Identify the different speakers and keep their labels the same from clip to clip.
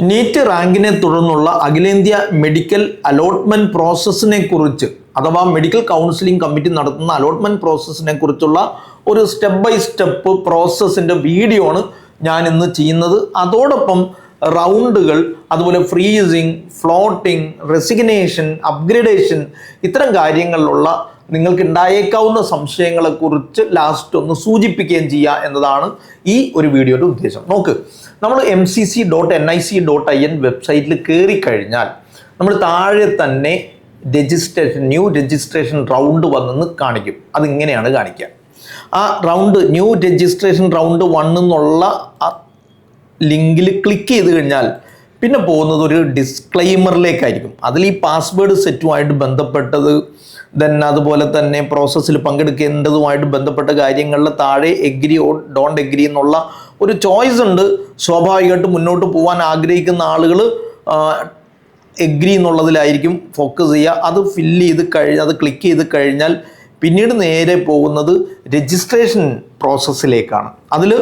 Speaker 1: NEET റാങ്കിനെ തുടർന്നുള്ള അഖിലേന്ത്യാ medical allotment പ്രോസസ്സിനെ കുറിച്ച് അഥവാ മെഡിക്കൽ കൗൺസിലിംഗ് കമ്മിറ്റി നടത്തുന്ന അലോട്ട്മെന്റ് പ്രോസസ്സിനെ കുറിച്ചുള്ള ഒരു സ്റ്റെപ്പ് ബൈ സ്റ്റെപ്പ് പ്രോസസ്സിൻ്റെ വീഡിയോ ആണ് ഞാൻ ഇന്ന് ചെയ്യുന്നത്. അതോടൊപ്പം റൗണ്ടുകൾ, അതുപോലെ ഫ്രീസിങ്, ഫ്ലോട്ടിംഗ്, റെസിഗ്നേഷൻ, അപ്ഗ്രഡേഷൻ, ഇത്തരം കാര്യങ്ങളിലുള്ള നിങ്ങൾക്ക് ഉണ്ടായേക്കാവുന്ന സംശയങ്ങളെക്കുറിച്ച് ലാസ്റ്റ് ഒന്ന് സൂചിപ്പിക്കുകയും ചെയ്യുക എന്നതാണ് ഈ ഒരു വീഡിയോയുടെ ഉദ്ദേശം. നോക്ക്, നമ്മൾ mcc.nic.in വെബ്സൈറ്റിൽ കയറി കഴിഞ്ഞാൽ നമ്മൾ താഴെ തന്നെ ന്യൂ രജിസ്ട്രേഷൻ റൗണ്ട് വന്നെന്ന് കാണിക്കും. അതിങ്ങനെയാണ് കാണിക്കുക. ആ റൗണ്ട് ന്യൂ രജിസ്ട്രേഷൻ റൗണ്ട് 1 എന്നുള്ള ലിങ്കിൽ ക്ലിക്ക് ചെയ്ത് കഴിഞ്ഞാൽ പിന്നെ പോകുന്നത് ഒരു ഡിസ്ക്ലെയിമറിലേക്കായിരിക്കും. അതിൽ ഈ പാസ്വേഡ് സെറ്റുമായിട്ട് ബന്ധപ്പെട്ടത്, അതുപോലെ തന്നെ പ്രോസസ്സിൽ പങ്കെടുക്കേണ്ടതുമായിട്ട് ബന്ധപ്പെട്ട കാര്യങ്ങളിൽ താഴെ എഗ്രി ഓർ ഡോണ്ട് എഗ്രി എന്നുള്ള ഒരു ചോയ്സ് ഉണ്ട്. സ്വാഭാവികമായിട്ട് മുന്നോട്ട് പോകാൻ ആഗ്രഹിക്കുന്ന ആളുകൾ എഗ്രി എന്നുള്ളതിലായിരിക്കും ഫോക്കസ് ചെയ്യുക. അത് അത് ക്ലിക്ക് ചെയ്ത് കഴിഞ്ഞാൽ പിന്നീട് നേരെ പോകുന്നത് രജിസ്ട്രേഷൻ പ്രോസസ്സിലേക്കാണ്. അതിൽ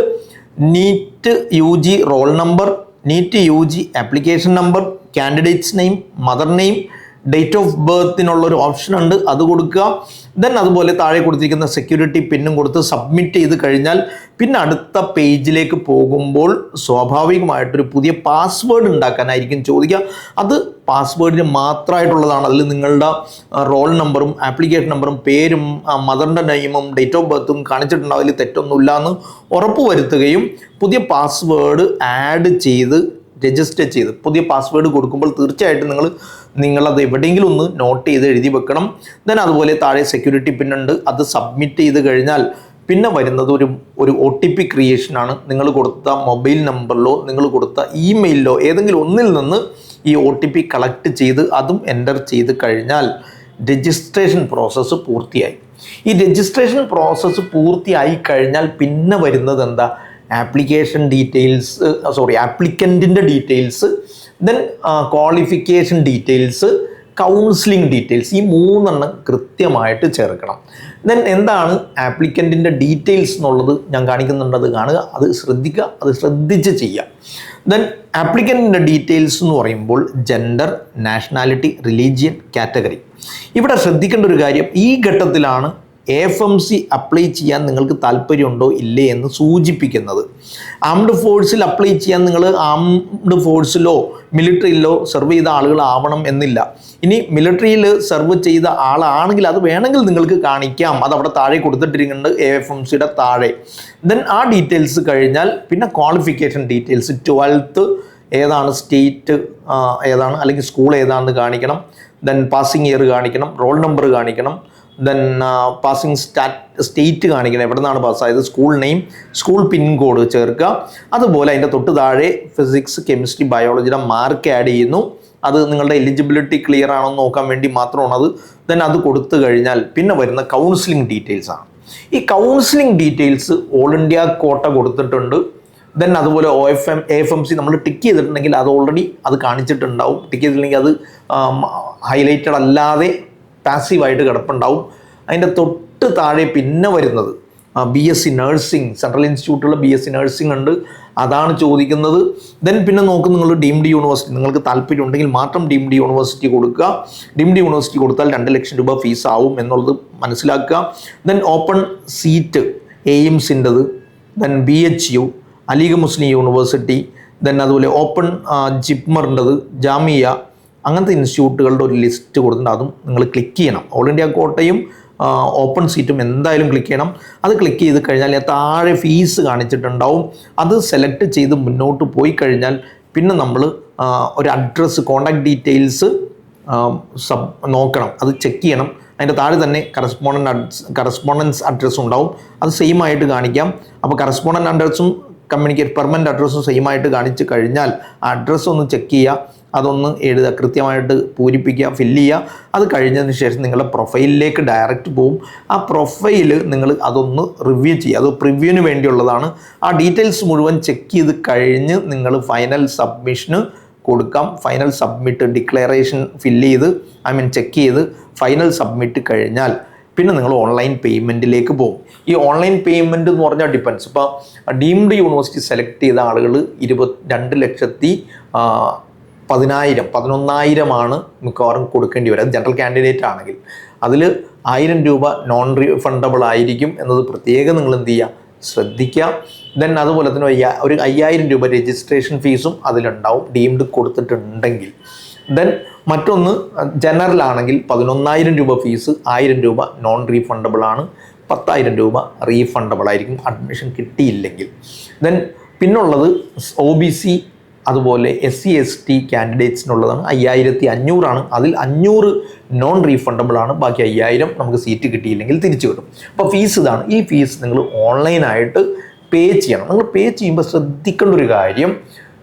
Speaker 1: NEET UG roll number, NEET UG application number, candidates name, mother name, date of ബർത്തിനുള്ളൊരു ഓപ്ഷൻ ഉണ്ട്, അത് കൊടുക്കുക. അതുപോലെ താഴെ കൊടുത്തിരിക്കുന്ന സെക്യൂരിറ്റി പിന്നും കൊടുത്ത് സബ്മിറ്റ് ചെയ്ത് കഴിഞ്ഞാൽ പിന്നെ അടുത്ത പേജിലേക്ക് പോകുമ്പോൾ സ്വാഭാവികമായിട്ടൊരു പുതിയ പാസ്വേഡ് ഉണ്ടാക്കാനായിരിക്കും ചോദിക്കുക. അത് പാസ്വേഡിന് മാത്രമായിട്ടുള്ളതാണ്. അതിൽ നിങ്ങളുടെ റോൾ നമ്പറും ആപ്ലിക്കേഷൻ നമ്പറും പേരും മദറിൻ്റെ നെയിമും ഡേറ്റ് ഓഫ് ബർത്തും കാണിച്ചിട്ടുണ്ടാവും. അതിൽ തെറ്റൊന്നുമില്ല എന്ന് ഉറപ്പ് വരുത്തുകയും പുതിയ പാസ്വേഡ് ആഡ് ചെയ്ത് രജിസ്റ്റർ ചെയ്ത് പുതിയ പാസ്വേഡ് കൊടുക്കുമ്പോൾ തീർച്ചയായിട്ടും നിങ്ങളത് എവിടെയെങ്കിലും ഒന്ന് നോട്ട് ചെയ്ത് എഴുതി വെക്കണം. അതുപോലെ താഴെ സെക്യൂരിറ്റി പിന്നുണ്ട്, അത് സബ്മിറ്റ് ചെയ്ത് കഴിഞ്ഞാൽ പിന്നെ വരുന്നത് ഒരു OTP ക്രിയേഷനാണ്. നിങ്ങൾ കൊടുത്ത മൊബൈൽ നമ്പറിലോ നിങ്ങൾ കൊടുത്ത ഇമെയിലിലോ ഏതെങ്കിലും ഒന്നിൽ നിന്ന് ഈ OTP കളക്ട് ചെയ്ത് അതും എൻ്റർ ചെയ്ത് കഴിഞ്ഞാൽ രജിസ്ട്രേഷൻ പ്രോസസ്സ് പൂർത്തിയായി. ഈ രജിസ്ട്രേഷൻ പ്രോസസ്സ് പൂർത്തിയായി കഴിഞ്ഞാൽ പിന്നെ വരുന്നത് എന്താ? ആപ്ലിക്കൻറ്റിൻ്റെ details, qualification details, counselling details, ഈ 3 കൃത്യമായിട്ട് ചേർക്കണം. എന്താണ് ആപ്ലിക്കൻറ്റിൻ്റെ ഡീറ്റെയിൽസ് എന്നുള്ളത് ഞാൻ കാണിക്കുന്നുണ്ട്, അത് കാണുക, അത് ശ്രദ്ധിക്കുക, അത് ശ്രദ്ധിച്ച് ചെയ്യുക. ആപ്ലിക്കൻറ്റിൻ്റെ ഡീറ്റെയിൽസ് എന്ന് പറയുമ്പോൾ ജെൻഡർ, നാഷണാലിറ്റി, റിലീജിയൻ, കാറ്റഗറി. ഇവിടെ ശ്രദ്ധിക്കേണ്ട ഒരു കാര്യം, ഈ ഘട്ടത്തിലാണ് AFMC അപ്ലൈ ചെയ്യാൻ നിങ്ങൾക്ക് താല്പര്യമുണ്ടോ ഇല്ലേ എന്ന് സൂചിപ്പിക്കുന്നത്. ആംഡ് ഫോഴ്സിൽ അപ്ലൈ ചെയ്യാൻ നിങ്ങൾ ആംഡ് ഫോഴ്സിലോ മിലിറ്ററിയിലോ സെർവ് ചെയ്ത ആളുകളാവണം എന്നില്ല. ഇനി മിലിറ്ററിയിൽ സെർവ് ചെയ്ത ആളാണെങ്കിൽ അത് വേണമെങ്കിൽ നിങ്ങൾക്ക് കാണിക്കാം, അതവിടെ താഴെ കൊടുത്തിട്ടിരിക്കുന്നുണ്ട് AFMCയുടെ താഴെ. ആ ഡീറ്റെയിൽസ് കഴിഞ്ഞാൽ പിന്നെ ക്വാളിഫിക്കേഷൻ ഡീറ്റെയിൽസ്, 12th ഏതാണ്, സ്റ്റേറ്റ് ഏതാണ്, അല്ലെങ്കിൽ സ്കൂൾ ഏതാണെന്ന് കാണിക്കണം. പാസിംഗ് ഇയർ കാണിക്കണം, റോൾ നമ്പർ കാണിക്കണം, പാസിംഗ് സ്റ്റേറ്റ് കാണിക്കണം, എവിടെ നിന്നാണ് പാസ്സായത്, സ്കൂൾ നെയിം, സ്കൂൾ പിൻകോഡ് ചേർക്കുക. അതുപോലെ അതിൻ്റെ തൊട്ട് താഴെ ഫിസിക്സ്, കെമിസ്ട്രി, ബയോളജിയുടെ മാർക്ക് ആഡ് ചെയ്യുന്നു. അത് നിങ്ങളുടെ എലിജിബിലിറ്റി ക്ലിയർ ആണോ എന്ന് നോക്കാൻ വേണ്ടി മാത്രമാണ് അത്. അത് കൊടുത്തു കഴിഞ്ഞാൽ പിന്നെ വരുന്ന കൗൺസിലിംഗ് ഡീറ്റെയിൽസ് ആണ്. ഈ കൗൺസിലിംഗ് ഡീറ്റെയിൽസ് ഓൾ ഇന്ത്യ കോട്ട കൊടുത്തിട്ടുണ്ട്. അതുപോലെ AFMC നമ്മൾ ടിക്ക് ചെയ്തിട്ടുണ്ടെങ്കിൽ അത് ഓൾറെഡി അത് കാണിച്ചിട്ടുണ്ടാവും. ടിക്ക് ചെയ്തിട്ടുണ്ടെങ്കിൽ അത് ഹൈലൈറ്റഡ് അല്ലാതെ പാസീവായിട്ട് കിടപ്പുണ്ടാവും. അതിൻ്റെ തൊട്ട് താഴെ പിന്നെ വരുന്നത് BSc നഴ്സിംഗ്, സെൻട്രൽ ഇൻസ്റ്റിറ്റ്യൂട്ടുള്ള BSc നഴ്സിംഗ് ഉണ്ട്, അതാണ് ചോദിക്കുന്നത്. പിന്നെ നോക്കും നിങ്ങൾ ഡീംഡ് യൂണിവേഴ്സിറ്റി, നിങ്ങൾക്ക് താല്പര്യം ഉണ്ടെങ്കിൽ മാത്രം ഡീംഡ് യൂണിവേഴ്സിറ്റി കൊടുക്കുക. ഡീംഡ് യൂണിവേഴ്സിറ്റി കൊടുത്താൽ 2 ലക്ഷം രൂപ ഫീസ് ആവും എന്നുള്ളത് മനസ്സിലാക്കുക. ഓപ്പൺ സീറ്റ് എയിംസിൻ്റെത്, BHU, അലീഗ് മുസ്ലിം യൂണിവേഴ്സിറ്റി, അതുപോലെ ഓപ്പൺ ജിപ്മറിൻ്റെത്, ജാമിയ, അങ്ങനത്തെ ഇൻസ്റ്റിറ്റ്യൂട്ടുകളുടെ ഒരു ലിസ്റ്റ് കൊടുത്തിട്ടുണ്ട്. അതും നിങ്ങൾ ക്ലിക്ക് ചെയ്യണം. ഓൾ ഇന്ത്യ കോട്ടയും ഓപ്പൺ സീറ്റും എന്തായാലും ക്ലിക്ക് ചെയ്യണം. അത് ക്ലിക്ക് ചെയ്ത് കഴിഞ്ഞാൽ താഴെ ഫീസ് കാണിച്ചിട്ടുണ്ടാവും. അത് സെലക്ട് ചെയ്ത് മുന്നോട്ട് പോയി കഴിഞ്ഞാൽ പിന്നെ നമ്മൾ ഒരു അഡ്രസ്സ്, കോണ്ടാക്ട് ഡീറ്റെയിൽസ് നോക്കണം, അത് ചെക്ക് ചെയ്യണം. അതിൻ്റെ താഴെ തന്നെ കറസ്പോണ്ടൻസ് അഡ്രസ്സും ഉണ്ടാവും, അത് സെയിം ആയിട്ട് കാണിക്കാം. അപ്പോൾ കറസ്പോണ്ടൻറ്റ് അഡ്രസ്സും പെർമനൻറ്റ് അഡ്രസ്സും സെയിം ആയിട്ട് കാണിച്ച് കഴിഞ്ഞാൽ ആ അഡ്രസ്സ് ഒന്ന് ചെക്ക് ചെയ്യുക, അതൊന്ന് എഴുതുക, കൃത്യമായിട്ട് പൂരിപ്പിക്കുക, ഫില്ല് ചെയ്യുക. അത് കഴിഞ്ഞതിന് ശേഷം നിങ്ങളുടെ പ്രൊഫൈലിലേക്ക് ഡയറക്റ്റ് പോവും. ആ പ്രൊഫൈൽ നിങ്ങൾ അതൊന്ന് റിവ്യൂ ചെയ്യുക, അത് പ്രിവ്യൂവിന് വേണ്ടിയുള്ളതാണ്. ആ ഡീറ്റെയിൽസ് മുഴുവൻ ചെക്ക് ചെയ്ത് കഴിഞ്ഞ് നിങ്ങൾ ഫൈനൽ സബ്മിഷന് കൊടുക്കാം. ഫൈനൽ സബ്മിറ്റ് ഡിക്ലറേഷൻ ഫില്ല് ചെയ്ത് ചെക്ക് ചെയ്ത് ഫൈനൽ സബ്മിറ്റ് കഴിഞ്ഞാൽ പിന്നെ നിങ്ങൾ ഓൺലൈൻ പേയ്മെൻറ്റിലേക്ക് പോകും. ഈ ഓൺലൈൻ പേയ്മെൻറ്റ് എന്ന് പറഞ്ഞാൽ ഡിപ്പെൻസ്. ഇപ്പോൾ ഡീംഡ് യൂണിവേഴ്സിറ്റി സെലക്ട് ചെയ്ത ആളുകൾ 2,11,000 മിക്കവാറും കൊടുക്കേണ്ടി വരും. അത് ജനറൽ കാൻഡിഡേറ്റ് ആണെങ്കിൽ അതിൽ 1000 രൂപ നോൺ റീഫണ്ടബിൾ ആയിരിക്കും എന്നത് പ്രത്യേകം നിങ്ങൾ എന്ത് ചെയ്യുക, ശ്രദ്ധിക്കുക. ദെൻ അതുപോലെ തന്നെ ഒരു 5000 രൂപ രജിസ്ട്രേഷൻ ഫീസും അതിലുണ്ടാവും ഡീംഡ് കൊടുത്തിട്ടുണ്ടെങ്കിൽ. ദെൻ മറ്റൊന്ന് ജനറൽ ആണെങ്കിൽ 11,000 രൂപ ഫീസ്, 1000 രൂപ നോൺ റീഫണ്ടബിൾ ആണ്, 10,000 രൂപ റീഫണ്ടബിൾ ആയിരിക്കും അഡ്മിഷൻ കിട്ടിയില്ലെങ്കിൽ. ദെൻ പിന്നുള്ളത് OBC അതുപോലെ SC ST കാൻഡിഡേറ്റ്സിനുള്ളതാണ് 5500 ആണ്. അതിൽ 500 നോൺ റീഫണ്ടബിൾ ആണ്, ബാക്കി 5000 നമുക്ക് സീറ്റ് കിട്ടിയില്ലെങ്കിൽ തിരിച്ചു കിട്ടും. അപ്പോൾ ഫീസ് ഇതാണ്. ഈ ഫീസ് നിങ്ങൾ ഓൺലൈനായിട്ട് പേ ചെയ്യണം. നിങ്ങൾ പേ ചെയ്യുമ്പോൾ ശ്രദ്ധിക്കേണ്ട ഒരു കാര്യം,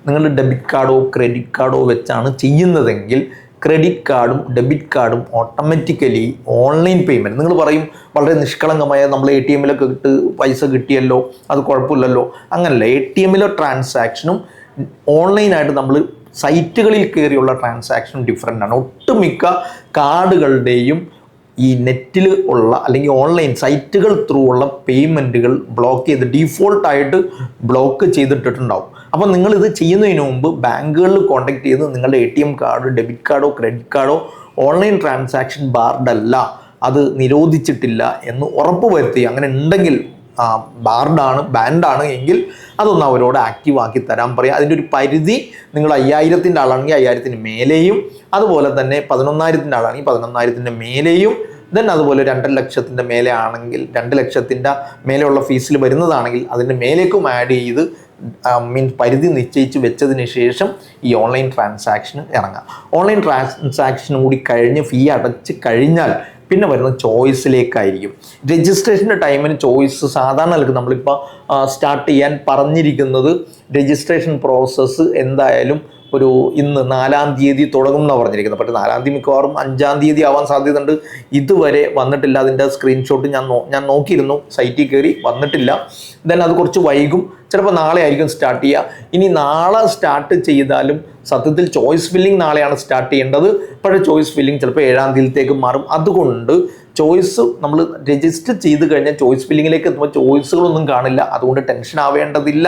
Speaker 1: നിങ്ങൾ ഡെബിറ്റ് കാർഡോ ക്രെഡിറ്റ് കാർഡോ വെച്ചാണ് ചെയ്യുന്നതെങ്കിൽ ക്രെഡിറ്റ് കാർഡും ഡെബിറ്റ് കാർഡും ഓട്ടോമാറ്റിക്കലി ഓൺലൈൻ പേയ്മെൻറ്റ്, നിങ്ങൾ പറയും വളരെ നിഷ്കളങ്കമായ നമ്മൾ ATM ഇട്ട് പൈസ കിട്ടിയല്ലോ അത് കുഴപ്പമില്ലല്ലോ. അങ്ങനല്ല. ATM ട്രാൻസാക്ഷനും ഓൺലൈനായിട്ട് നമ്മൾ സൈറ്റുകളിൽ കയറിയുള്ള ട്രാൻസാക്ഷനും ഡിഫറെൻ്റ് ആണ്. ഒട്ടുമിക്ക കാർഡുകളുടെയും ഈ നെറ്റിൽ ഉള്ള അല്ലെങ്കിൽ ഓൺലൈൻ സൈറ്റുകൾ ത്രൂ ഉള്ള പേയ്മെൻറ്റുകൾ ബ്ലോക്ക് ചെയ്ത് ഡീഫോൾട്ടായിട്ട് ബ്ലോക്ക് ചെയ്തിട്ടിട്ടുണ്ടാവും. അപ്പോൾ നിങ്ങളിത് ചെയ്യുന്നതിന് മുമ്പ് ബാങ്കുകളിൽ കോൺടാക്ട് ചെയ്ത് നിങ്ങളുടെ ATM കാർഡ് ഡെബിറ്റ് കാർഡോ ക്രെഡിറ്റ് കാർഡോ ഓൺലൈൻ ട്രാൻസാക്ഷൻ ബാർഡല്ല, അത് നിരോധിച്ചിട്ടില്ല എന്ന് ഉറപ്പ് വരുത്തി. അങ്ങനെ ഉണ്ടെങ്കിൽ ബാൻഡാണ് എങ്കിൽ അതൊന്ന് അവരോട് ആക്റ്റീവ് ആക്കി തരാൻ പറയാം. അതിൻ്റെ ഒരു പരിധി നിങ്ങൾ 5000-ൻ്റെ ആളാണെങ്കിൽ 5000-ന് മേലെയും, അതുപോലെ തന്നെ 11,000-ൻ്റെ ആളാണെങ്കിൽ 11,000-ൻ്റെ മേലെയും, ദെൻ അതുപോലെ 2,00,000-ൻ്റെ മേലെ ആണെങ്കിൽ 2,00,000-ൻ്റെ മേലെയുള്ള ഫീസിൽ വരുന്നതാണെങ്കിൽ അതിൻ്റെ മേലേക്കും ആഡ് ചെയ്ത് പരിധി നിശ്ചയിച്ച് വെച്ചതിന് ശേഷം ഈ ഓൺലൈൻ ട്രാൻസാക്ഷന് ഇറങ്ങാം. ഓൺലൈൻ ട്രാൻസാക്ഷനും കൂടി കഴിഞ്ഞ് ഫീ അടച്ച് കഴിഞ്ഞാൽ പിന്നെ വരുന്ന ചോയ്സിലേക്കായിരിക്കും. രജിസ്ട്രേഷൻ്റെ ടൈമിന് ചോയ്സ് സാധാരണ നിലക്ക് നമ്മളിപ്പോൾ സ്റ്റാർട്ട് ചെയ്യാൻ പറഞ്ഞിരിക്കുന്നത് രജിസ്ട്രേഷൻ പ്രോസസ്സ് എന്തായാലും ഒരു ഇന്ന് 4-ാം തീയതി തുടങ്ങും എന്നാണ് പറഞ്ഞിരിക്കുന്നത്. പക്ഷേ 4-ാം തീയതി മിക്കവാറും 5-ാം തീയതി ആവാൻ സാധ്യതയുണ്ട്. ഇതുവരെ വന്നിട്ടില്ല. അതിൻ്റെ സ്ക്രീൻഷോട്ട് ഞാൻ നോക്കിയിരുന്നു, സൈറ്റിൽ കയറി വന്നിട്ടില്ല. ദെൻ അത് കുറച്ച് വൈകും, ചിലപ്പോൾ നാളെ ആയിരിക്കും സ്റ്റാർട്ട് ചെയ്യുക. ഇനി നാളെ സ്റ്റാർട്ട് ചെയ്താലും സത്യത്തിൽ ചോയ്സ് ഫില്ലിംഗ് നാളെയാണ് സ്റ്റാർട്ട് ചെയ്യേണ്ടത്. പക്ഷേ ചോയ്സ് ഫില്ലിംഗ് ചിലപ്പോൾ 7-ാം തീയതിയിലേക്ക് മാറും. അതുകൊണ്ട് ചോയ്സ് നമ്മൾ രജിസ്റ്റർ ചെയ്ത് കഴിഞ്ഞാൽ ചോയ്സ് ഫില്ലിങ്ങിലേക്ക് എത്തുമ്പോൾ ചോയ്സുകളൊന്നും കാണില്ല. അതുകൊണ്ട് ടെൻഷൻ ആവേണ്ടതില്ല.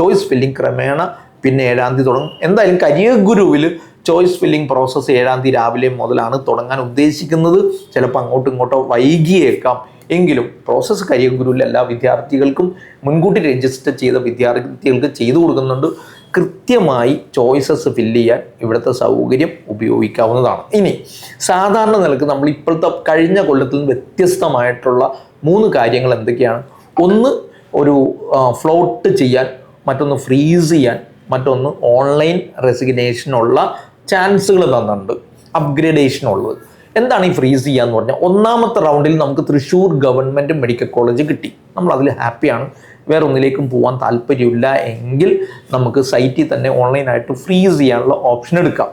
Speaker 1: ചോയ്സ് ഫില്ലിംഗ് ക്രമേണ പിന്നെ 7-ാം തീയതി തുടങ്ങും. എന്തായാലും കരിയർ ഗുരുവിൽ ചോയ്സ് ഫില്ലിംഗ് പ്രോസസ്സ് 7-ാം തീയതി രാവിലെ മുതലാണ് തുടങ്ങാൻ ഉദ്ദേശിക്കുന്നത്. ചിലപ്പോൾ അങ്ങോട്ടും ഇങ്ങോട്ടോ വൈകിയേക്കാം. എങ്കിലും പ്രോസസ്സ് കരിയർ ഗുരുവിൽ എല്ലാ വിദ്യാർത്ഥികൾക്കും മുൻകൂട്ടി രജിസ്റ്റർ ചെയ്ത വിദ്യാർത്ഥികൾക്ക് ചെയ്തു കൊടുക്കുന്നുണ്ട്. കൃത്യമായി ചോയ്സസ് ഫില്ല് ചെയ്യാൻ ഇവിടുത്തെ സൗകര്യം ഉപയോഗിക്കാവുന്നതാണ്. ഇനി സാധാരണ നിലക്ക് നമ്മൾ ഇപ്പോഴത്തെ കഴിഞ്ഞ കൊല്ലത്തിൽ നിന്ന് വ്യത്യസ്തമായിട്ടുള്ള 3 കാര്യങ്ങൾ എന്തൊക്കെയാണ്? ഒന്ന് ഒരു ഫ്ലോട്ട് ചെയ്യാൻ, മറ്റൊന്ന് ഫ്രീസ് ചെയ്യാൻ, മറ്റൊന്ന് ഓൺലൈൻ റെസിഗ്നേഷനുള്ള ചാൻസുകൾ തന്നിട്ടുണ്ട്, അപ്ഗ്രേഡേഷൻ ഉള്ളത്. എന്താണ് ഈ ഫ്രീസ് ചെയ്യാന്ന് പറഞ്ഞാൽ, 1ാമത്തെ റൗണ്ടിൽ നമുക്ക് തൃശ്ശൂർ ഗവൺമെൻറ് മെഡിക്കൽ കോളേജ് കിട്ടി. നമ്മൾ അതിൽ ഹാപ്പിയാണ്. വേറെ ഒന്നിലേക്കും പോകാൻ താല്പര്യമില്ല എങ്കിൽ നമുക്ക് സൈറ്റിൽ തന്നെ ഓൺലൈനായിട്ട് ഫ്രീസ് ചെയ്യാനുള്ള ഓപ്ഷൻ എടുക്കാം.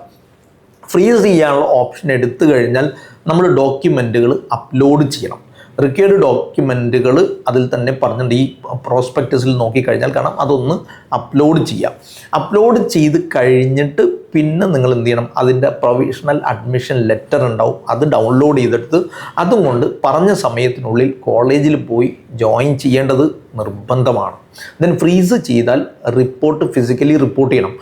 Speaker 1: ഫ്രീസ് ചെയ്യാനുള്ള ഓപ്ഷൻ എടുത്തു കഴിഞ്ഞാൽ നമ്മൾ ഡോക്യുമെൻറ്റുകൾ അപ്ലോഡ് ചെയ്യണം. റിക്വയർഡ് ഡോക്യുമെൻറ്റുകൾ അതിൽ തന്നെ പറഞ്ഞിട്ടുണ്ട്. ഈ പ്രോസ്പെക്ടസിൽ നോക്കിക്കഴിഞ്ഞാൽ കാണാം. അതൊന്ന് അപ്ലോഡ് ചെയ്യാം. അപ്ലോഡ് ചെയ്ത് കഴിഞ്ഞിട്ട് പിന്നെ നിങ്ങൾ എന്ത് ചെയ്യണം, അതിൻ്റെ പ്രൊവിഷണൽ അഡ്മിഷൻ ലെറ്റർ ഉണ്ടാവും, അത് ഡൗൺലോഡ് ചെയ്തെടുത്ത് അതും കൊണ്ട് പറഞ്ഞ സമയത്തിനുള്ളിൽ കോളേജിൽ പോയി ജോയിൻ ചെയ്യേണ്ടത് നിർബന്ധമാണ്. ദെൻ ഫ്രീസ് ചെയ്താൽ ഫിസിക്കലി റിപ്പോർട്ട് ചെയ്യണം.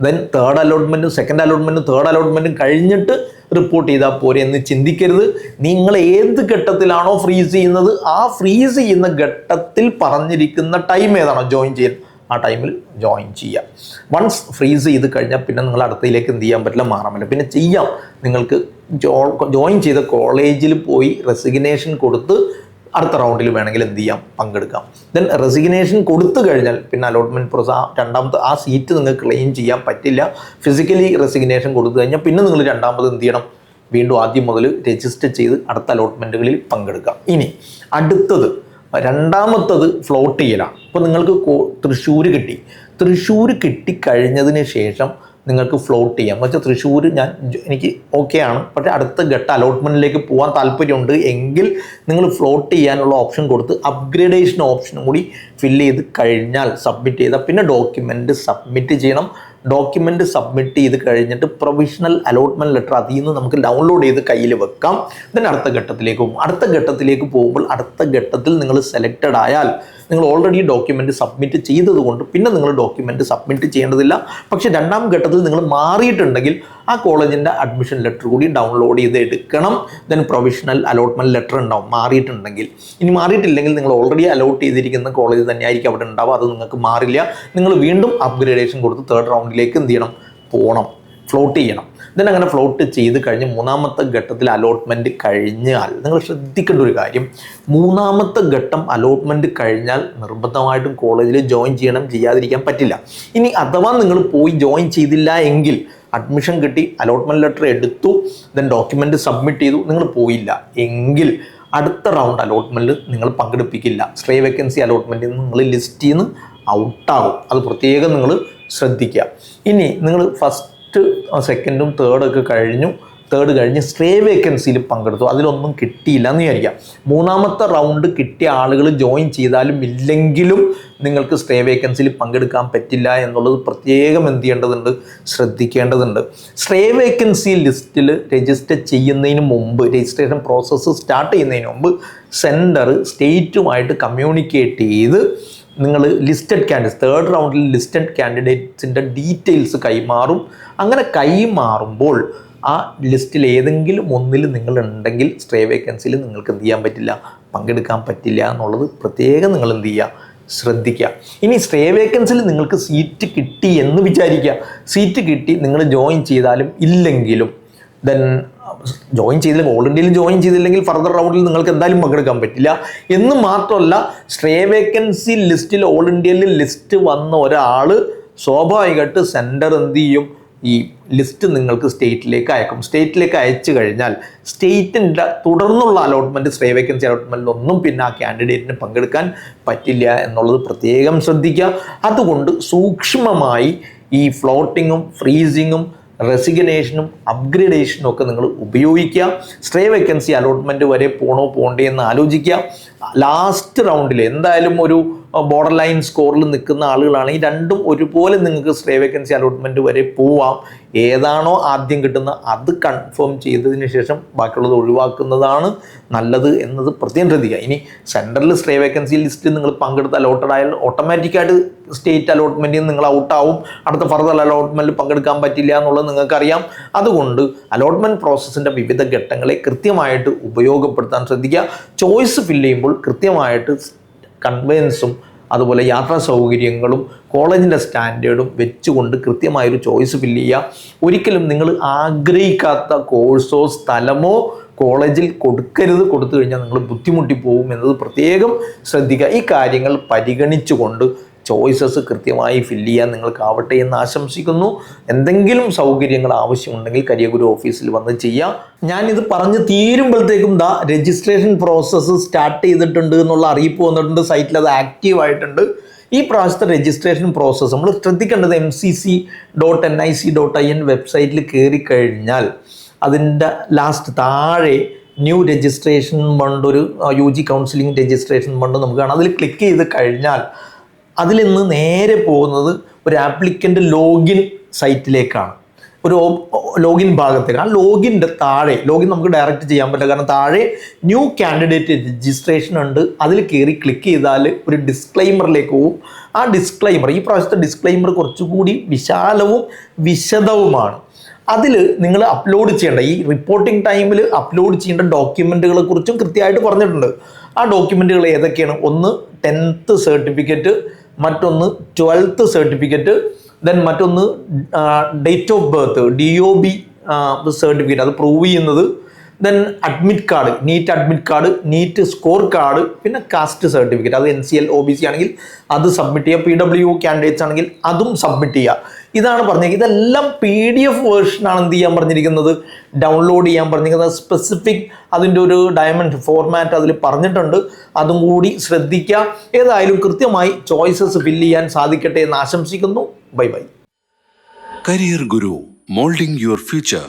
Speaker 1: ദെൻ 3rd അലോട്ട്മെൻറ്റും 2nd അലോട്ട്മെൻറ്റും 3rd അലോട്ട്മെൻറ്റും കഴിഞ്ഞിട്ട് റിപ്പോർട്ട് ചെയ്താൽ പോരെ എന്ന് ചിന്തിക്കരുത്. നിങ്ങൾ ഏത് ഘട്ടത്തിലാണോ ഫ്രീസ് ചെയ്യുന്നത് ആ ഫ്രീസ് ചെയ്യുന്ന ഘട്ടത്തിൽ പറഞ്ഞിരിക്കുന്ന ടൈം ഏതാണോ ജോയിൻ ചെയ്യാൻ, ആ ടൈമിൽ ജോയിൻ ചെയ്യാം. വൺസ് ഫ്രീസ് ചെയ്ത് കഴിഞ്ഞാൽ പിന്നെ നിങ്ങൾ അടുത്തതിലേക്ക് എന്ത് ചെയ്യാൻ പറ്റില്ല, മാറാൻ പറ്റില്ല. പിന്നെ ചെയ്യാം, നിങ്ങൾക്ക് ജോയിൻ ചെയ്ത കോളേജിൽ പോയി റെസിഗ്നേഷൻ കൊടുത്ത് അടുത്ത റൗണ്ടിൽ വേണമെങ്കിൽ എന്ത് ചെയ്യാം, പങ്കെടുക്കാം. ദെൻ റെസിഗ്നേഷൻ കൊടുത്തു കഴിഞ്ഞാൽ പിന്നെ അലോട്ട്മെൻറ്റ് പ്രോസസ് രണ്ടാമത്തെ ആ സീറ്റ് നിങ്ങൾക്ക് ക്ലെയിം ചെയ്യാൻ പറ്റില്ല. ഫിസിക്കലി റെസിഗ്നേഷൻ കൊടുത്തു കഴിഞ്ഞാൽ പിന്നെ നിങ്ങൾ രണ്ടാമത് എന്ത് ചെയ്യണം, വീണ്ടും ആദ്യം മുതൽ രജിസ്റ്റർ ചെയ്ത് അടുത്ത അലോട്ട്മെൻറ്റുകളിൽ പങ്കെടുക്കാം. ഇനി അടുത്തത് 2ാമത്തത് ഫ്ലോട്ട് ചെയ്യലാണ്. ഇപ്പോൾ നിങ്ങൾക്ക് തൃശ്ശൂർ കിട്ടി. തൃശ്ശൂർ കിട്ടിക്കഴിഞ്ഞതിന് ശേഷം നിങ്ങൾക്ക് ഫ്ലോട്ട് ചെയ്യാം. എന്ന് വെച്ചാൽ തൃശ്ശൂർ എനിക്ക് ഓക്കെയാണ്, പക്ഷേ അടുത്ത ഘട്ട അലോട്ട്മെൻറ്റിലേക്ക് പോകാൻ താല്പര്യമുണ്ട് എങ്കിൽ നിങ്ങൾ ഫ്ലോട്ട് ചെയ്യാനുള്ള ഓപ്ഷൻ കൊടുത്ത് അപ്ഗ്രേഡേഷൻ ഓപ്ഷനും കൂടി ഫില്ല് ചെയ്ത് കഴിഞ്ഞാൽ, സബ്മിറ്റ് ചെയ്താൽ പിന്നെ ഡോക്യുമെൻറ്റ് സബ്മിറ്റ് ചെയ്യണം. ഡോക്യുമെൻ്റ് സബ്മിറ്റ് ചെയ്ത് കഴിഞ്ഞിട്ട് പ്രൊവിഷണൽ അലോട്ട്മെൻറ്റ് ലെറ്റർ അതിൽ നിന്ന് നമുക്ക് ഡൗൺലോഡ് ചെയ്ത് കയ്യിൽ വെക്കാം. ദെൻ അടുത്ത ഘട്ടത്തിലേക്ക് പോകും. അടുത്ത ഘട്ടത്തിലേക്ക് പോകുമ്പോൾ അടുത്ത ഘട്ടത്തിൽ നിങ്ങൾ സെലക്റ്റഡ് ആയാൽ നിങ്ങൾ ഓൾറെഡി ഡോക്യുമെൻ്റ് സബ്മിറ്റ് ചെയ്തതുകൊണ്ട് പിന്നെ നിങ്ങൾ ഡോക്യുമെൻ്റ് സബ്മിറ്റ് ചെയ്യേണ്ടതില്ല. പക്ഷേ രണ്ടാം ഘട്ടത്തിൽ നിങ്ങൾ മാറിയിട്ടുണ്ടെങ്കിൽ ആ കോളേജിൻ്റെ അഡ്മിഷൻ ലെറ്റർ കൂടി ഡൗൺലോഡ് ചെയ്ത് എടുക്കണം. ദെൻ പ്രൊവിഷണൽ അലോട്ട്മെൻറ്റ് ലെറ്റർ ഉണ്ടാവും മാറിയിട്ടുണ്ടെങ്കിൽ. ഇനി മാറിയിട്ടില്ലെങ്കിൽ നിങ്ങൾ ഓൾറെഡി അലോട്ട് ചെയ്തിരിക്കുന്ന കോളേജ് തന്നെയായിരിക്കും അവിടെ ഉണ്ടാവുക, അത് നിങ്ങൾക്ക് മാറില്ല. നിങ്ങൾ വീണ്ടും അപ്ഗ്രേഡേഷൻ കൊടുത്ത് തേർഡ് റൗണ്ടിലേക്ക് എന്ത് ചെയ്യണം, പോകണം, ഫ്ലോട്ട് ചെയ്യണം. ദെൻ അങ്ങനെ ഫ്ലോട്ട് ചെയ്ത് കഴിഞ്ഞ് മൂന്നാമത്തെ ഘട്ടത്തിൽ അലോട്ട്മെൻറ്റ് കഴിഞ്ഞാൽ നിങ്ങൾ ശ്രദ്ധിക്കേണ്ട ഒരു കാര്യം, മൂന്നാമത്തെ ഘട്ടം അലോട്ട്മെൻറ്റ് കഴിഞ്ഞാൽ നിർബന്ധമായിട്ടും കോളേജിൽ ജോയിൻ ചെയ്യണം, ചെയ്യാതിരിക്കാൻ പറ്റില്ല. ഇനി അഥവാ നിങ്ങൾ പോയി ജോയിൻ ചെയ്തില്ല എങ്കിൽ അഡ്മിഷൻ കിട്ടി, അലോട്ട്മെൻറ്റ് ലെറ്റർ എടുത്തു, ദെൻ ഡോക്യുമെൻറ്റ് സബ്മിറ്റ് ചെയ്തു, നിങ്ങൾ പോയില്ല എങ്കിൽ അടുത്ത റൗണ്ട് അലോട്ട്മെൻറ്റിൽ നിങ്ങൾ പങ്കെടുപ്പിക്കില്ല. സ്ട്രേ വേക്കൻസി അലോട്ട്മെൻറ്റിൽ നിന്ന് നിങ്ങൾ ലിസ്റ്റിൽ നിന്ന് ഔട്ടാകും. അത് പ്രത്യേകം നിങ്ങൾ ശ്രദ്ധിക്കുക. ഇനി നിങ്ങൾ ഫസ്റ്റ് സെക്കൻഡും തേർഡൊക്കെ കഴിഞ്ഞ് സ്ട്രേ വേക്കൻസിയിൽ പങ്കെടുത്തു, അതിലൊന്നും കിട്ടിയില്ല എന്ന് വിചാരിക്കാം. മൂന്നാമത്തെ റൗണ്ട് കിട്ടിയ ആളുകൾ ജോയിൻ ചെയ്താലും ഇല്ലെങ്കിലും നിങ്ങൾക്ക് സ്ട്രേ വേക്കൻസിയിൽ പങ്കെടുക്കാൻ പറ്റില്ല എന്നുള്ളത് പ്രത്യേകം എന്ത് ചെയ്യേണ്ടതുണ്ട്, ശ്രദ്ധിക്കേണ്ടതുണ്ട്. സ്ട്രേ വേക്കൻസി ലിസ്റ്റിൽ രജിസ്റ്റർ ചെയ്യുന്നതിന് മുമ്പ്, രജിസ്ട്രേഷൻ പ്രോസസ്സ് സ്റ്റാർട്ട് ചെയ്യുന്നതിന് മുമ്പ് സെൻറ്റർ സ്റ്റേറ്റുമായിട്ട് കമ്മ്യൂണിക്കേറ്റ് ചെയ്ത് നിങ്ങൾ ലിസ്റ്റഡ് കാൻഡിഡേറ്റ്സ്, തേർഡ് റൗണ്ടിൽ ലിസ്റ്റഡ് കാൻഡിഡേറ്റ്സിൻ്റെ ഡീറ്റെയിൽസ് കൈമാറും. അങ്ങനെ കൈമാറുമ്പോൾ ആ ലിസ്റ്റിൽ ഏതെങ്കിലും ഒന്നിൽ നിങ്ങളുണ്ടെങ്കിൽ സ്ട്രേ വേക്കൻസിയിൽ നിങ്ങൾക്ക് എന്ത് ചെയ്യാൻ പറ്റില്ല, പങ്കെടുക്കാൻ പറ്റില്ല എന്നുള്ളത് പ്രത്യേകം നിങ്ങൾ എന്ത് ചെയ്യുക, ശ്രദ്ധിക്കുക. ഇനി സ്ട്രേ വേക്കൻസിയിൽ നിങ്ങൾക്ക് സീറ്റ് കിട്ടി എന്ന് വിചാരിക്കുക, സീറ്റ് കിട്ടി നിങ്ങൾ ജോയിൻ ചെയ്താലും ഇല്ലെങ്കിലും ദെൻ ജോയിൻ ചെയ്തില്ലെങ്കിൽ, ഓൾ ഇന്ത്യയിൽ ജോയിൻ ചെയ്തില്ലെങ്കിൽ ഫർദർ റൗണ്ടിൽ നിങ്ങൾക്ക് എന്തായാലും പങ്കെടുക്കാൻ പറ്റില്ല. എന്ന് മാത്രമല്ല, സ്ട്രേ വേക്കൻസി ലിസ്റ്റിൽ ഓൾ ഇന്ത്യയിൽ ലിസ്റ്റ് വന്ന ഒരാൾ സ്വാഭാവികമായിട്ട് സെൻറ്റർ എന്ത് ചെയ്യും, ഈ ലിസ്റ്റ് നിങ്ങൾക്ക് സ്റ്റേറ്റിലേക്ക് അയക്കും. സ്റ്റേറ്റിലേക്ക് അയച്ചു കഴിഞ്ഞാൽ സ്റ്റേറ്റിൻ്റെ തുടർന്നുള്ള അലോട്ട്മെൻറ്റ്, സ്ട്രേ വേക്കൻസി അലോട്ട്മെൻറ്റിലൊന്നും പിന്നെ ആ ക്യാൻഡിഡേറ്റിന് പങ്കെടുക്കാൻ പറ്റില്ല എന്നുള്ളത് പ്രത്യേകം ശ്രദ്ധിക്കുക. അതുകൊണ്ട് സൂക്ഷ്മമായി ഈ ഫ്ലോട്ടിങ്ങും ഫ്രീസിങ്ങും റെസിഗ്നേഷനും അപ്ഗ്രേഡേഷനും ഒക്കെ നിങ്ങൾ ഉപയോഗിക്കുക. സ്ട്രേ വേക്കൻസി അലോട്ട്മെൻറ്റ് വരെ പോകണ്ടേ എന്ന് ആലോചിക്കുക. ലാസ്റ്റ് റൗണ്ടിൽ എന്തായാലും ഒരു ബോർഡർ ലൈൻ സ്കോറിൽ നിൽക്കുന്ന ആളുകളാണ്. ഈ രണ്ടും ഒരുപോലെ നിങ്ങൾക്ക് സ്ട്രേ വേക്കൻസി അലോട്ട്മെൻറ്റ് വരെ പോവാം. ഏതാണോ ആദ്യം കിട്ടുന്ന അത് കൺഫേം ചെയ്തതിന് ശേഷം ബാക്കിയുള്ളത് ഒഴിവാക്കുന്നതാണ് നല്ലത് എന്നത് പ്രത്യേകം ശ്രദ്ധിക്കുക. ഇനി സെൻട്രൽ സ്ട്രേ വേക്കൻസി ലിസ്റ്റ് നിങ്ങൾ പങ്കെടുത്ത് അലോട്ടഡ് ആയാൽ ഓട്ടോമാറ്റിക്കായിട്ട് സ്റ്റേറ്റ് അലോട്ട്മെൻറ്റിൽ നിന്ന് നിങ്ങൾ ഔട്ടാവും. അടുത്ത ഫർദർ അലോട്ട്മെൻറ്റിൽ പങ്കെടുക്കാൻ പറ്റില്ല എന്നുള്ളത് നിങ്ങൾക്കറിയാം. അതുകൊണ്ട് അലോട്ട്മെൻറ്റ് പ്രോസസ്സിൻ്റെ വിവിധ ഘട്ടങ്ങളെ കൃത്യമായിട്ട് ഉപയോഗപ്പെടുത്താൻ ശ്രദ്ധിക്കുക. ചോയ്സ് ഫില്ല് ചെയ്യുമ്പോൾ കൃത്യമായിട്ട് കൺവെൻസും അതുപോലെ യാത്രാ സൗകര്യങ്ങളും കോളേജിൻ്റെ സ്റ്റാൻഡേർഡും വെച്ചുകൊണ്ട് കൃത്യമായൊരു ചോയ്സ് ഫില്ല് ചെയ്യുക. ഒരിക്കലും നിങ്ങൾ ആഗ്രഹിക്കാത്ത കോഴ്സോ സ്ഥലമോ കോളേജിൽ കൊടുക്കരുത്. കൊടുത്തു കഴിഞ്ഞാൽ നിങ്ങൾ ബുദ്ധിമുട്ടി പോകും എന്നത് പ്രത്യേകം ശ്രദ്ധിക്കുക. ഈ കാര്യങ്ങൾ പരിഗണിച്ചുകൊണ്ട് ചോയ്സസ് കൃത്യമായി ഫില്ല് ചെയ്യാൻ നിങ്ങൾക്കാവട്ടെ എന്ന് ആശംസിക്കുന്നു. എന്തെങ്കിലും സൗകര്യങ്ങൾ ആവശ്യമുണ്ടെങ്കിൽ കരിയഗുരു ഓഫീസിൽ വന്ന് ചെയ്യാം. ഞാനിത് പറഞ്ഞ് തീരുമ്പോഴത്തേക്കും രജിസ്ട്രേഷൻ പ്രോസസ്സ് സ്റ്റാർട്ട് ചെയ്തിട്ടുണ്ട് എന്നുള്ള അറിയിപ്പ് വന്നിട്ടുണ്ട്. സൈറ്റിൽ അത് ആക്റ്റീവ് ആയിട്ടുണ്ട്. ഈ പ്രാവശ്യത്തെ രജിസ്ട്രേഷൻ പ്രോസസ്സ് നമ്മൾ ശ്രദ്ധിക്കേണ്ടത് mcc.nic.in വെബ്സൈറ്റിൽ കയറി കഴിഞ്ഞാൽ അതിൻ്റെ ലാസ്റ്റ് താഴെ ന്യൂ രജിസ്ട്രേഷൻ ഫണ്ട്, ഒരു UG കൗൺസിലിംഗ് രജിസ്ട്രേഷൻ ഫണ്ട് നമുക്ക് കാണാം. അതിൽ ക്ലിക്ക് ചെയ്ത് കഴിഞ്ഞാൽ അതിൽ നിന്ന് നേരെ പോകുന്നത് ഒരു ആപ്ലിക്കൻ്റ് ലോഗിൻ സൈറ്റിലേക്കാണ്, ഒരു ലോഗിൻ ഭാഗത്തേക്ക്. ആ ലോഗിൻ്റെ താഴെ, ലോഗിൻ നമുക്ക് ഡയറക്റ്റ് ചെയ്യാൻ പറ്റില്ല, കാരണം താഴെ ന്യൂ കാൻഡിഡേറ്റ് രജിസ്ട്രേഷൻ ഉണ്ട്. അതിൽ കയറി ക്ലിക്ക് ചെയ്താൽ ഒരു ഡിസ്ക്ലൈമറിലേക്ക് പോകും. ആ ഡിസ്ക്ലൈമർ, ഈ പ്രാവശ്യത്തെ ഡിസ്ക്ലൈമർ കുറച്ചുകൂടി വിശാലവും വിശദവുമാണ്. അതിൽ നിങ്ങൾ അപ്ലോഡ് ചെയ്യേണ്ട, ഈ റിപ്പോർട്ടിംഗ് ടൈമിൽ അപ്ലോഡ് ചെയ്യേണ്ട ഡോക്യുമെൻറ്റുകളെ കുറിച്ചും കൃത്യമായിട്ട് പറഞ്ഞിട്ടുണ്ട്. ആ ഡോക്യുമെൻറ്റുകൾ ഏതൊക്കെയാണ്? ഒന്ന് 10th സർട്ടിഫിക്കറ്റ്, മറ്റൊന്ന് 12th സർട്ടിഫിക്കറ്റ്, ദെൻ മറ്റൊന്ന് date of birth DOB certificate, അത് പ്രൂവ് ചെയ്യുന്നത്, then admit card, NEET admit card, NEET score card, പിന്നെ കാസ്റ്റ് സർട്ടിഫിക്കറ്റ്, അത് NCL OBC ആണെങ്കിൽ അത് സബ്മിറ്റ് ചെയ്യുക, PWO കാൻഡിഡേറ്റ്സ് ആണെങ്കിൽ അതും സബ്മിറ്റ് ചെയ്യുക. ഇതാണ് പറഞ്ഞത്. ഇതെല്ലാം PDF വേർഷനാണ് എന്ത് ചെയ്യാൻ പറഞ്ഞിരിക്കുന്നത്, ഡൗൺലോഡ് ചെയ്യാൻ പറഞ്ഞിരിക്കുന്നത്. സ്പെസിഫിക് അതിൻ്റെ ഒരു ഡയമണ്ട് ഫോർമാറ്റ് അതിൽ പറഞ്ഞിട്ടുണ്ട്, അതും കൂടി ശ്രദ്ധിക്കുക. ഏതായാലും കൃത്യമായി ചോയ്സസ് ഫില്ല് ചെയ്യാൻ സാധിക്കട്ടെ എന്ന് ആശംസിക്കുന്നു. Bye bye.
Speaker 2: Career Guru, moulding your future.